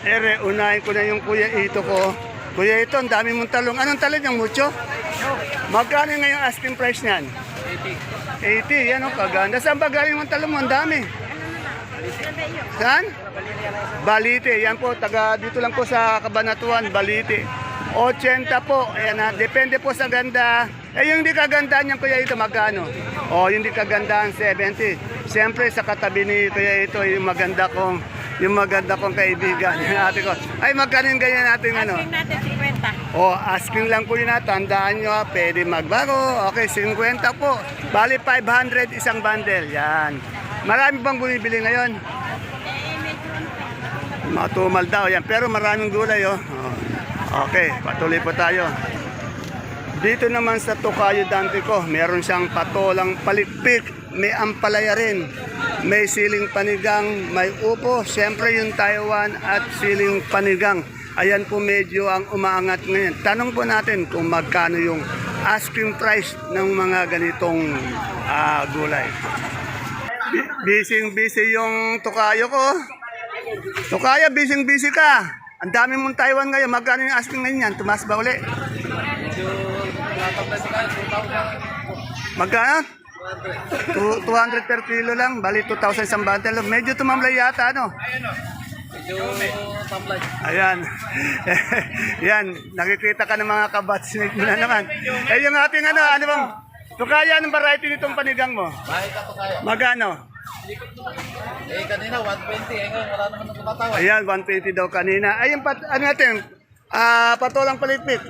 ere, unahin ko na yung Kuya Ito ko. Kuya Ito, ang dami mong talong. Anong talong yung mucho? Magkano ngayon asking price niyan? 80. Yan o, kaganda. Saan ba galing mong talong mo? Ang dami. Saan? Balite. Yan po, taga dito lang po sa Cabanatuan, Balite. 80 po. Ayan na, depende po sa ganda. Eh, yung di kagandaan niyan, Kuya Ito, magkano? O, yung di kagandaan, 70. Siyempre, sa katabi ni Kuya Ito, yung maganda kong kaibigan. Ate ko. Ay, magkano yung ganyan natin ano? Asking natin 50. O, asking lang po yun na. Tandaan nyo, pwede magbago. Okay, 50 po. Bali, 500 isang bundle. Yan. Marami bang bumibili ngayon? Matumal daw yan. Pero maraming gulay, oh. Okay, patuloy po tayo. Dito naman sa Tokayo Dante ko, meron siyang patolang palikpik, may ampalaya rin, may siling panigang, may upo, siyempre yung Taiwan at siling panigang. Ayan po medyo ang umaangat ngayon. Tanong po natin kung magkano yung asking price ng mga ganitong gulay. Busy yung Tokayo ko. Tokayo, busy ka. Ang dami mong Taiwan ngayon. Magkano yung asking ngayon yan? Tumas ba uli? Magkano? 200 per kilo lang. Bali 2,000 isang bundle. Medyo tumamlay yata, ano? Ayan. Yan. Nakikita ka ng mga kabatsmate mo na naman. Eh yung ating ano bang? Tukaya, anong variety nitong panigang mo? Magkano? Kanina 120, ngayon wala naman nang tumatawag. Ayan, 120 daw kanina. Ayun, ano natin? Patolang palitpit.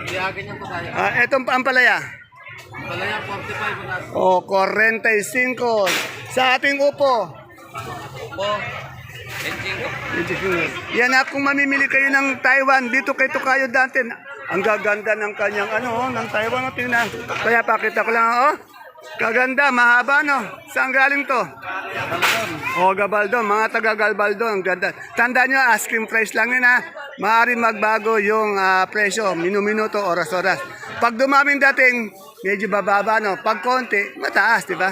Iyagan yung tukaya. Etong ampalaya. Palaya 45 na. O, 45. Sa ating upo. Po. 25. Yan na, kung mamimili kayo ng Taiwan, dito kay Tokayo Dante. Ang gaganda ng kanyang ng Taiwan. Tingnan. Kaya pakita ko lang, kaganda, mahaba, no? Saan galing to? Gabaldon. Mga taga Gabaldon. Ang ganda. Tandaan nyo, asking price lang yun, ha? Maaaring magbago yung presyo, minuto, oras-oras. Pag dumaming dating, medyo bababa, no? Pag konti, mataas, di ba?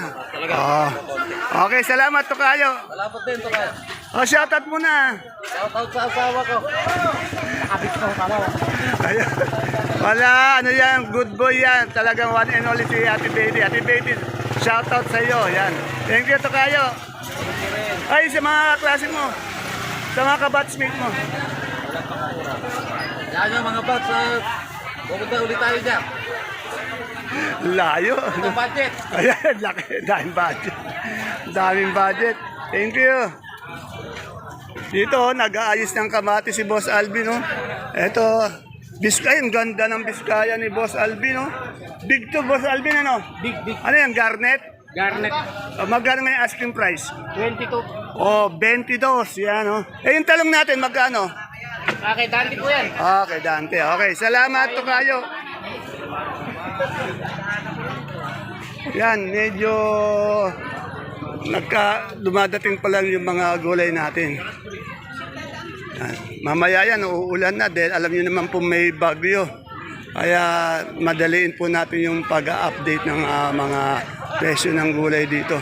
Okay, salamat, Tokayo. Malapot din tukaya. Shoutout muna. Shoutout sa asawa ko. Nakabit ko tama. Ayun. Wala, ano yan, good boy yan. Talagang one and only si Ate Betty. Ate Betty, shoutout sa iyo. Yan. Thank you, Tokayo. Ay, sa mga klase mo. Sa mga kabatsmate mo. Yan yung mga bots. Pupunta ulit tayo dyan. Layo. Ito budget. Ayan, laki. Daming budget. Daming budget. Thank you. Dito, nag-aayos ng kamati si Boss Alvin, no? Ito, Biskaya, ang ganda ng Biskaya ni Boss Alvin, no? Big to, Boss Alvin, ano? Big. Ano yan, garnet? Garnet. Magkano may asking price? 22. 22, yan, no? Eh, yung talong natin, magkano? Okay, dati po yan. Okay, Dante. Okay, salamat, Tokayo. Yan, medyo dumadating pa lang yung mga gulay natin. Yan. Mamaya yan, uulan na dahil alam niyo naman po may bagyo. Kaya madaliin po natin yung pag-update ng mga presyo ng gulay dito.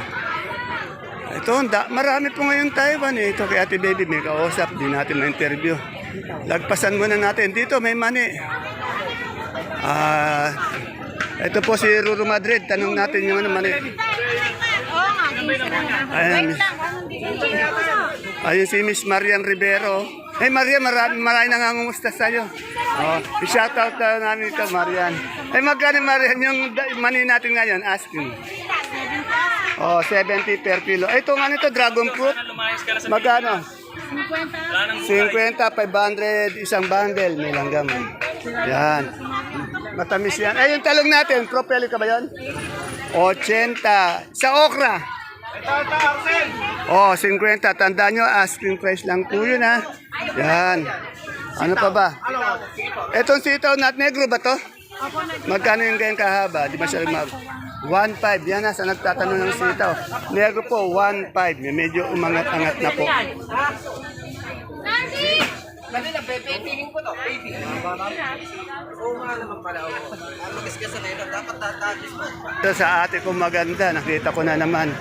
Ito, marami po ngayon Taiwan eh. Ito kay Ate Baby, may kausap, di natin ma-interview. Lagpasan muna natin. Dito may mani. Ito po si Ruru Madrid. Tanong natin yung mani. Ayun si Miss Marian Rivero. Hey Marian, marami nangangumusta sa'yo. I-shoutout namin ito, Marian. Magkano Marian yung mani natin ngayon? Asking. 70 per kilo. Ito nga nito, dragon fruit. Magkano? 50, 500 isang bundle. May langgam. Yan. Matamis yan. Yung talong natin, propeli ka ba yan? 80. Sa okra? 50. Tandaan nyo, asking price lang po yun, ha? Yan. Ano pa ba? Etong sitaw nat negro ba to? Magkano yung ganyan kahaba? Di ba siya 1.5. Yan na, sa nagtatanong ng sitaw. Negro po, 1.5. Medyo umangat-angat na po. Kanina, pipiling ko to. Pipiling. Oo nga naman pala. Magasgasan na yun. Dapat tatagis mo. Ito sa ate ko maganda, nakita ko na naman.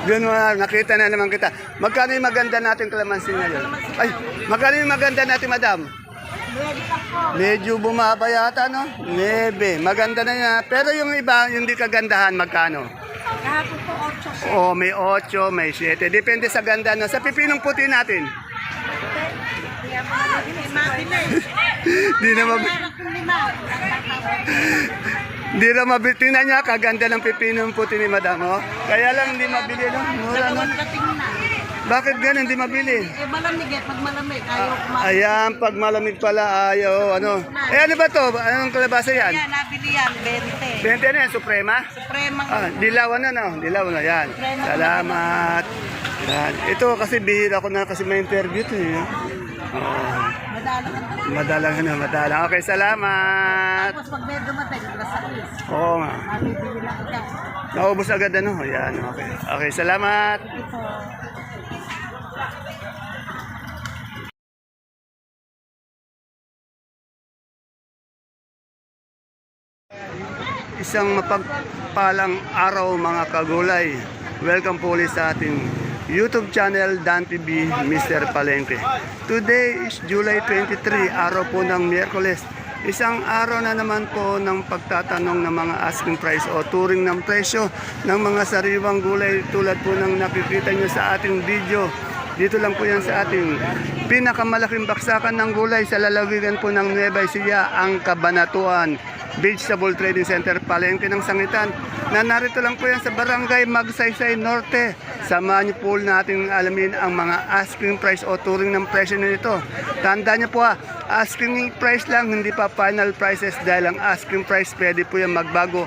Doon mo, nakita na naman kita. Magkano yung maganda natin kalamansi ngayon? Ay, magkano yung maganda natin, madam? Medyo bumaba yata, no? 9. Maganda na yan. Pero yung iba, yung di kagandahan, magkano? Kahapon po 8. Oh, may 8, may 7. Depende sa ganda, no? Sa pipinong puti natin. Di na Di na mabili. Tingnan niya, kaganda ng pipinong puti ni madam, oh. Kaya lang hindi mabili, no? Mura, no? Bakit ganun, hindi mabili? Malamig pag malamig, ayaw kumain. Ayan, pag malamig pala, ayaw, ano. Ano ba to? Anong kalabasa yan? Yan, nabili yan, 20. 20 na yan, Suprema? Supremang Dilawan na, no? Dilawan na, yan. Salamat. Yan. Ito kasi bihira ko na kasi may interview to, eh. madalang. Madalang. Okay, salamat. Tapos pag may dumating, lasalis. Oo nga. Mabibili na agad. Naubos agad, ano? Yan, okay. Okay, salamat. Ito. Isang mapagpalang araw mga kagulay. Welcome po ulit sa ating YouTube channel Dan TV Mr. Palengke. Today is July 23, araw po ng Miyerkules. Isang araw na naman po ng pagtatanong ng mga asking price o turing ng presyo ng mga sariwang gulay tulad po ng nakikita nyo sa ating video. Dito lang po yan sa ating pinakamalaking baksakan ng gulay sa lalawigan po ng Nueva Ecija, ang Cabanatuan Vegetable Trading Center, Palengke ng Sangitan, na narito lang po yan sa Barangay Magsaysay Norte. Samahan niyo po natin alamin ang mga asking price o turing ng presyo nito. Tandaan niyo po asking price lang, hindi pa final prices dahil ang asking price pwede po yan magbago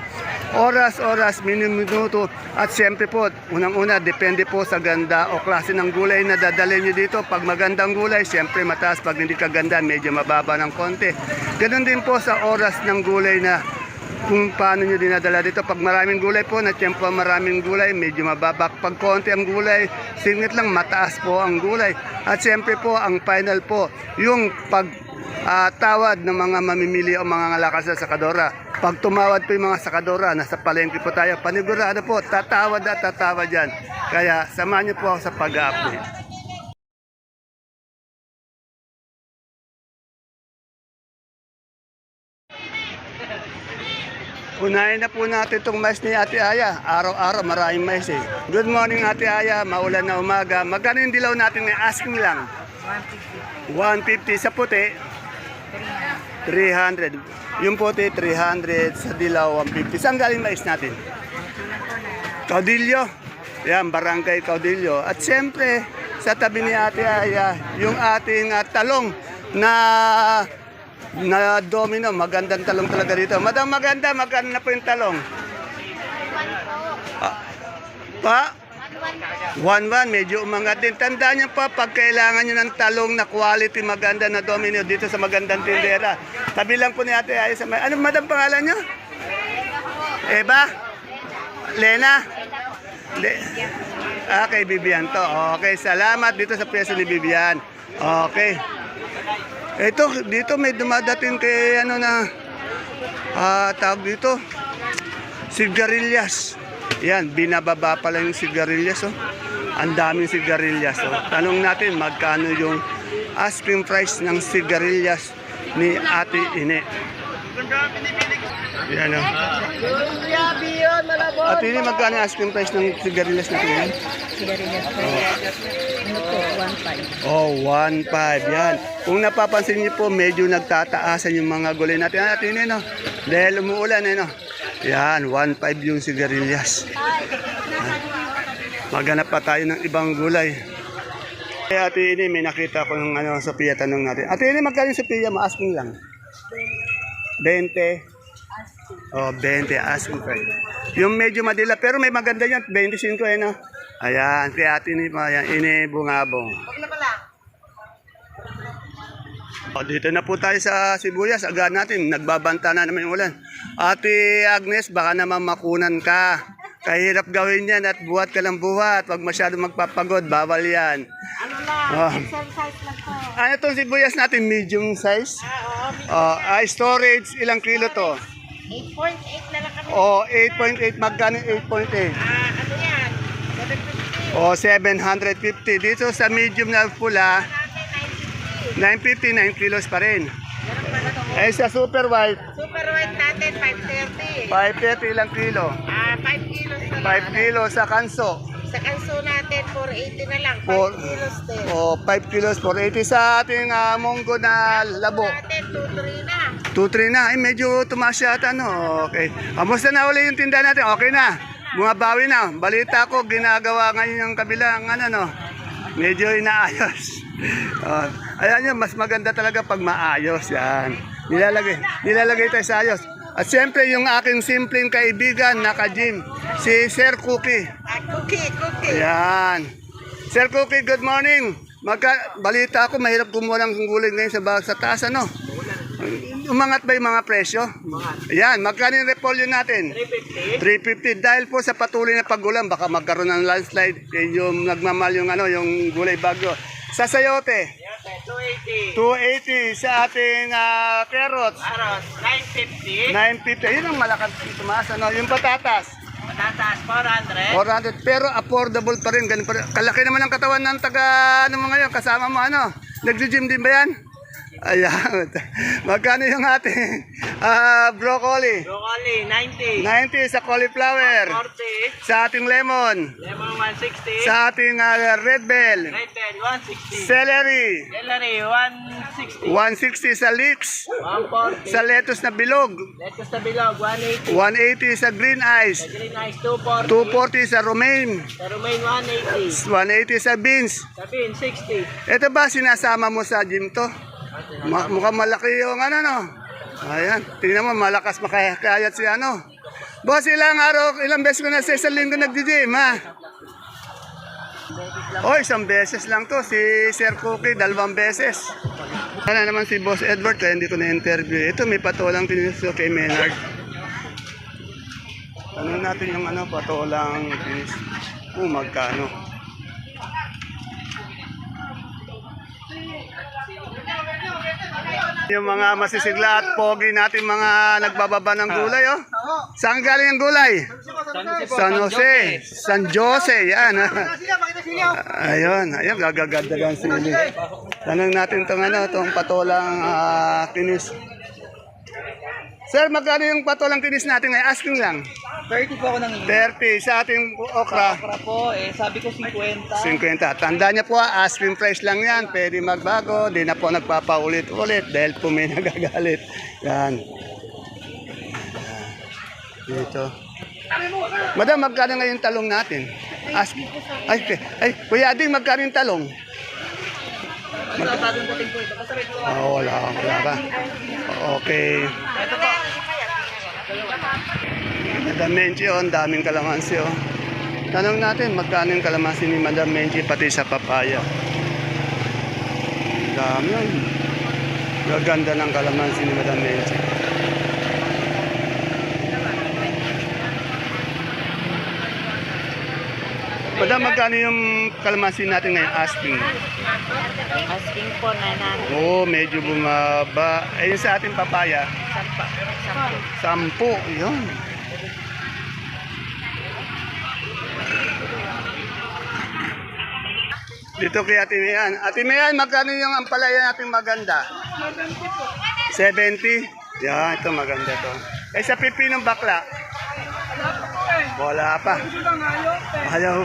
oras, minuto at siyempre po, unang-una, depende po sa ganda o klase ng gulay na dadalhin nyo dito. Pag magandang gulay, siyempre mataas. Pag hindi kaganda, medyo mababa ng konti. Ganun din po sa oras ng gulay na kung paano nyo dinadala dito. Pag maraming gulay po, na tiyempo maraming gulay, medyo mababa. Pag konti ang gulay, singit lang, mataas po ang gulay. At siyempre po, ang final po, yung tawad ng mga mamimili o mga lakas sa sakadora. Pag tumawad po yung mga sakadora, nasa palengke po tayo, panigurado po, tatawad at tatawad yan. Kaya samahan niyo po ako sa pag-update. Unahin na po natin itong mais ni Ate Aya. Araw-araw maraming mais eh. Good morning Ate Aya, maulan na umaga. Magkano yung dilaw natin na asking lang? 150 sa puti. 300. Yung puti 300, sa dilaw 150. Saan galing mais natin? Caudillo. Yan, Barangay Caudillo. At siyempre, sa tabi ni Ate Aya, yung ating talong na domino. Magandang talong talaga dito. Madam, maganda. Magkano na po yung talong? Pa? 1-1, medyo umangat din. Tandaan niyo pa, pag kailangan niyo ng talong na quality, maganda na domino dito sa magandang tindera. Tabi lang po ni Ate Aya sa may... Ano, madam, pangalan niyo? Eva? Lena? Kay Bibian to. Okay, salamat dito sa pwesto ni Bibian. Okay. Ito, dito may dumadating kay ano na... tawag dito. Sigarilyas. Yan, binababa pala yung sigarilyas, oh. Ang daming sigarilyas, oh. Tanong natin, magkano yung asking price ng sigarilyas ni Ate Ine. Yan, oh. Ate Ine, magkano yung asking price ng sigarilyas natin yan? Sigarilyas po. Ano po, 1.5. Oh, 1.5, yan. Kung napapansin niyo po, medyo nagtataasan yung mga gulay natin. Ate Ine, no? Dahil umuulan, no? Yan, 1.5 yung sigarilyas. Maghanap pa tayo ng ibang gulay. Ate Ini, may nakita ko ng Sophia, tanong natin. Ate Ini, magkano yung Sophia mo? Asking lang. 20. Oh, 20, asking price. Yung medyo madila, pero may maganda yan, 25 eh, no? Ayan, kaya Ate Ini, Ini bungabong. O, dito na po tayo sa sibuyas. Agad natin, nagbabanta na naman yung ulan. Ate Agnes, baka naman makunan ka. Kahirap gawin yan at buhat ka lang buhat. Huwag masyado magpapagod, bawal yan. Ah. Exercise lang po. Ano itong sibuyas natin? Medium size? Storage, ilang kilo to? 8.8 na lang kami. 8.8. Magkano 8.8? Ano yan? 750. 750. Dito sa medium na pula, 950, 9 kilos pa rin. Meron pala to. Eh sa super white, Super white natin, 530. 530 ilang kilo. 5 kilos na lang. 5 kilo sa kanso. Sa kanso natin, 480 na lang. 5 Four- kilos din. 5 kilos, 480 sa ating munggo na labo. Natin, 2-3 na. 2-3 na. Ay, medyo tumaas yata, no? Okay. Kamusta na uli yung tinda natin? Okay na. Bumabawi na. Balita ko, ginagawa ngayon yung kabilang, no? Medyo inaayos. Ayan yun, mas maganda talaga pag maayos. Yan. Nilalagay tayo sa ayos. At siyempre, yung aking simpleng kaibigan, naka-gym, si Sir Cookie. Cookie. Ayan. Sir Cookie, good morning. Balita ko, mahirap kumuha ng gulay ngayon sa taas, ano? Umangat ba yung mga presyo? Ayan, magkano yung repolyo natin? 350. 350. Dahil po sa patuloy na pagulan, baka magkaroon ng landslide. Yung nagmamahal yung gulay bagyo. Sa sayote? 280. Sa ating carrots? 950. 950. Ayun ang malakas tumaas. Yung patatas? Patatas, 400. 400. Pero affordable pa rin. Ganun pa rin. Kalaki naman ang katawan ng mo ngayon. Kasama mo Nag-gym din ba yan? Ayan. Magkano yung ating broccoli? Broccoli, 90. 90 sa cauliflower. 40. Sa ating lemon. Lemon, 160. Sa ating red bell. Red bell, 160. Celery. Celery, 160. 160 sa leeks. 140. Sa lettuce na bilog. Lettuce na bilog, 180. 180 sa green eyes. Sa green ice, 240. 240 sa romaine. Sa romaine, 180. 180 sa beans. Sa bean, 60. Ito ba sinasama mo sa gym to? Mukhang malaki yung Ayan. Tingnan mo, malakas makakayat si Boss, ilang beses ko na sa isang linggo nag-gym, ha? Isang beses lang to. Si Sir Cookie, 2 beses. Ano naman si Boss Edward, kaya hindi ko na-interview. Ito, may patolang tinuso kay Menard. Tanong natin yung patolang tinis. Magkano? Yung mga masisigla at pogi natin mga nagbababa ng gulay, Saan galing ang gulay? San Jose. San Jose, yan. Ayun, gagaganda lang sili. Tanong natin itong patolang kinis. Sir, magkano yung patolang kinis natin ngayon? Asking lang. 30 po ako nang 30 sa ating okra. Para po, sabi ko 50. 50. Tanda niya po, asking price lang yan. Pwede magbago. Di na po nagpapaulit-ulit dahil po may nagagalit. Yan. Dito. Madam, magkano ngayon talong natin? Kuya Ading, magkano yung talong? Bagong dating po ito. Kasabit po. Wala pa. Okay. Ito po. Madam Menchi, ang daming kalamansi, Tanong natin, magkano yung kalamansi ni Madam Menchi pati sa papaya? Dami yun. Gaganda ng kalamansi ni Madam Menchi. Madam, magkano yung kalamansi natin ngayon asking? Asking po, 900. Medyo bumaba. Yung sa ating papaya? 10. Yun. Dito kay Ate Mayan. Ate Mayan, magkano yung ampalaya natin maganda? 70? Yan, ito maganda to. Sa pipinong bakla? Wala pa. Ayaw,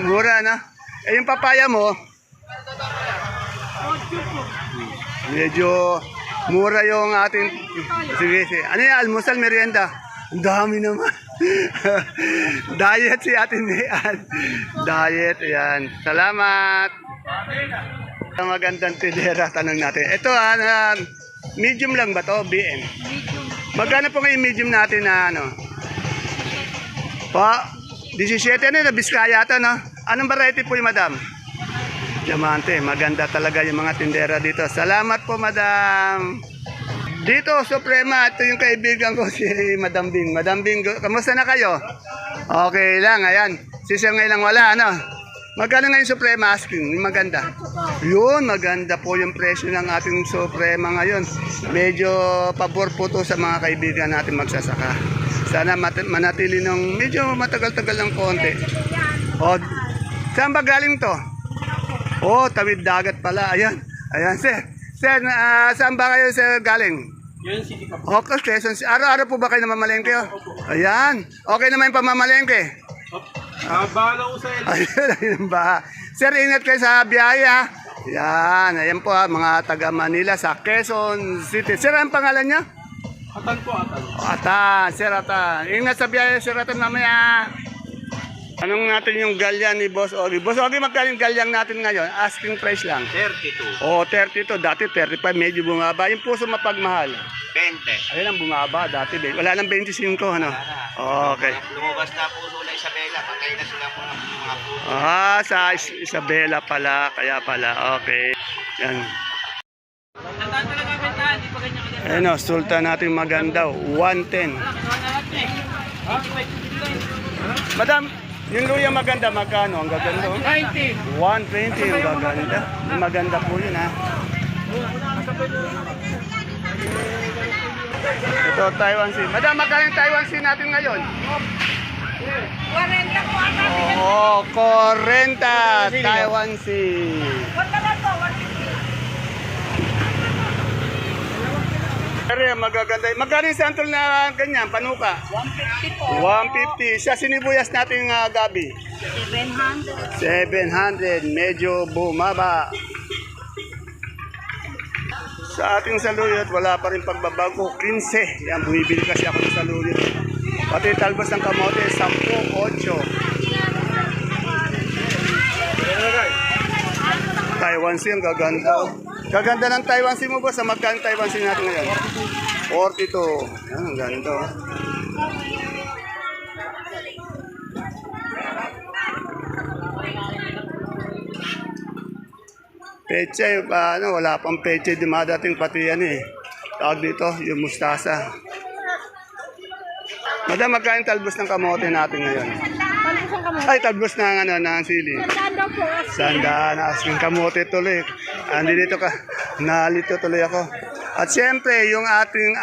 mura na. Yung papaya mo? Medyo mura yung ating... Sige. Ano yung almusal, merienda? Ang dami naman. Diet si Ate Mayan. Diet, yan. Salamat. Ang magandang tidera, tanong natin. Ito, medium lang ba to? BM? Magkano po ngayon medium natin na Pa, 17 na Biskaya to, Anong variety po yung madam? Diamante, maganda talaga yung mga tindera dito. Salamat po, madam. Dito, Suprema, ito yung kaibigan ko, si Madam Bing. Madam Bing, kamusta na kayo? Okay lang, ayan. Si Sir ngayon lang wala, Magkano ngayon Suprema asking? Yung maganda. Yun, maganda po yung presyo ng ating Suprema ngayon. Medyo pabor po to sa mga kaibigan natin magsasaka. Sana manatili ng medyo matagal-tagal ng konti. O, saan ba galing to? Oh, tawid dagat pala. Ayan. Ayan, sir. Sir, saan ba kayo sir galing? Yun, City Cup. Okay, Quezon. Araw-araw po ba kayo namamalengke? Ayan. Okay naman yung pamamalengke. Bahala ko sa Ayun, ayun ba? Sir, ingat kayo sa biyaya. Yan, ayan po mga taga Manila sa Quezon City. Sir, ang pangalan niya? Atan po, Atan. Atan, Sir Atan. Ingat sa biyaya, Sir Atan, mamaya. Anong natin yung galyan ni Boss Ogie? Boss Ogie, magkano yung galyan natin ngayon? Asking price lang. 32. Oh, 32. Dati 35, medyo bumaba. Yung puso mapagmahal. 20. Ayun ang bumaba. Dati, wala nang 25, ano? Okay. Lumabas na po sa Isabela. Patay na sila po ng mga puso. Ah, sa Isabela pala. Kaya pala. Okay. Yan. Ayun o, sultan natin maganda. 110. Madam, yung luya maganda, magkano? Ang gaganda. 120. 120 yung gaganda. Maganda po yun ha. Ito, Taiwan Sea. Madam, magkano yung Taiwan Sea natin ngayon? 40 po ang Oh, 40. Taiwan Sea. Pero magaganda. Magkano yung santol na ganyan, panuka? 150 po. 150. Sa sinibuyas natin gabi? 700. 700. Medyo bumaba. Sa ating saluyot, wala pa rin pagbabago. 15. Yan, bumibili kasi ako ng saluyot. Pati talbos ng kamote, 10, 8. Taiwan Sea, ang gaganda. Gaganda ng Taiwan Sea mo ba? Sa magkano Taiwan Sea natin ngayon? 42. Yan, ang ganda. Peche, wala pang peche dumadating pati yan eh. Tawag dito, yung mustasa. Madam, magkain talbos ng kamote natin ngayon? Ay, talbos ng, ng sili. Sandaan, asking kamote tuloy. Andi dito ka, nalito tuloy ako. At siyempre, yung aking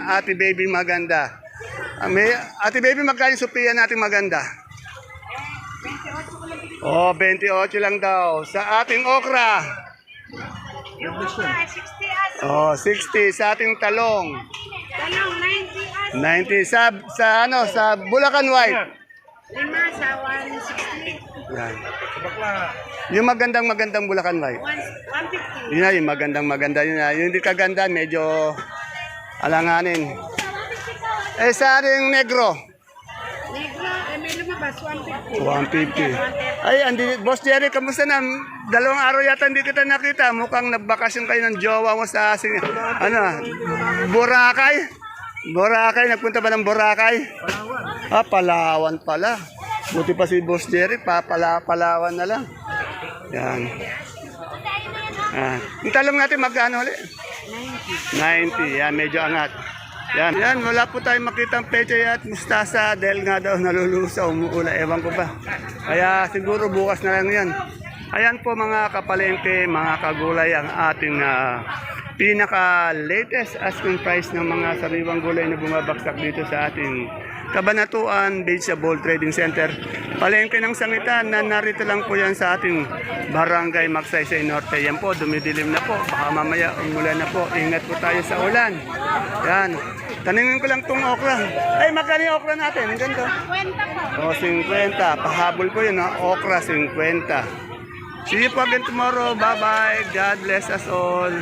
ate baby maganda. Ate baby, magkain Sophia natin maganda? Oh, 28 lang daw. Sa ating okra. Oh, 60 sa ating talong. 90 sa Bulacan White. 5 sa 160. Yan. Yung magandang Bulacan White. 150. Yun na, yung maganda yun na. Yung hindi kaganda, medyo alanganin. Eh, sa ating negro. Negro, may lumabas, 150. 150. Ay, Boss Jerry, kamusta na? 2 araw yata hindi kita nakita. Mukhang nagbakasyon kayo ng jowa mo sa Boracay? Boracay, nagpunta ba ng Boracay? Palawan. Palawan pala. Buti pa si Boss Jerry, Palawan na lang. Yan. Yung talong natin magkano ulit? 90. Yan, medyo angat. Yan, wala po tayong makitang peche at mustasa dahil nga daw nalulusa, umuula, ewan ko ba. Kaya siguro bukas na lang yan. Ayan po mga kapalengke, mga kagulay ang ating pinaka-latest asking price ng mga sariwang gulay na bumabaksak dito sa ating Kabanatuan Vegetable Trading Center. Palengke ng sangitan na narito lang po yan sa ating Barangay Magsaysay Norte. Yan po, dumidilim na po. Baka mamaya umulan na po. Ingat po tayo sa ulan. Yan. Tanungin ko lang itong okra. Ay, magkano yung okra natin? Ang ganito. 50 po. O, 50. Pahabol ko yun, ha? Okra, 50. See you po again tomorrow. Bye-bye. God bless us all.